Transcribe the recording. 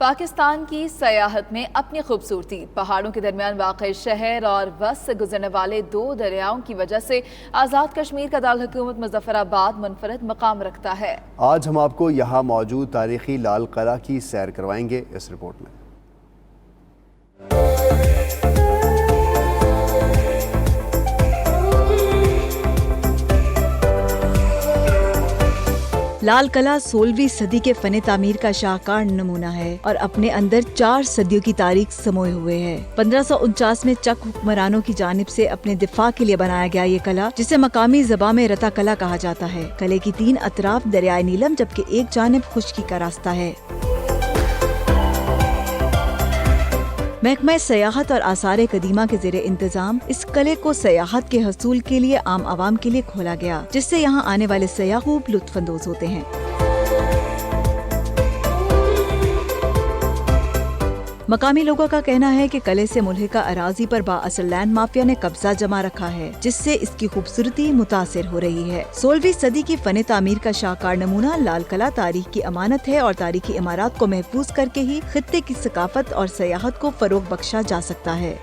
پاکستان کی سیاحت میں اپنی خوبصورتی، پہاڑوں کے درمیان واقع شہر اور وسط سے گزرنے والے 2 دریاؤں کی وجہ سے آزاد کشمیر کا دارالحکومت مظفر آباد منفرد مقام رکھتا ہے۔ آج ہم آپ کو یہاں موجود تاریخی لال قلعہ کی سیر کروائیں گے اس رپورٹ میں۔ لال قلعہ 16ویں صدی کے فن تعمیر کا شاہکار نمونہ ہے اور اپنے اندر 4 صدیوں کی تاریخ سموئے ہوئے ہے۔ 1549 میں چک حکمرانوں کی جانب سے اپنے دفاع کے لیے بنایا گیا یہ قلعہ، جسے مقامی زبان میں رتا قلعہ کہا جاتا ہے۔ قلعے کی 3 اطراف دریائے نیلم جبکہ ایک جانب خشکی کا راستہ ہے۔ محکمہ سیاحت اور آثار قدیمہ کے زیر انتظام اس قلعے کو سیاحت کے حصول کے لیے عام عوام کے لیے کھولا گیا، جس سے یہاں آنے والے سیاح خوب لطف اندوز ہوتے ہیں۔ مقامی لوگوں کا کہنا ہے کہ قلعے سے ملحقہ اراضی پر بااثر لینڈ مافیا نے قبضہ جما رکھا ہے، جس سے اس کی خوبصورتی متاثر ہو رہی ہے۔ 16ویں صدی کی فن تعمیر کا شاہکار نمونہ لال قلعہ تاریخ کی امانت ہے اور تاریخی عمارات کو محفوظ کر کے ہی خطے کی ثقافت اور سیاحت کو فروغ بخشا جا سکتا ہے۔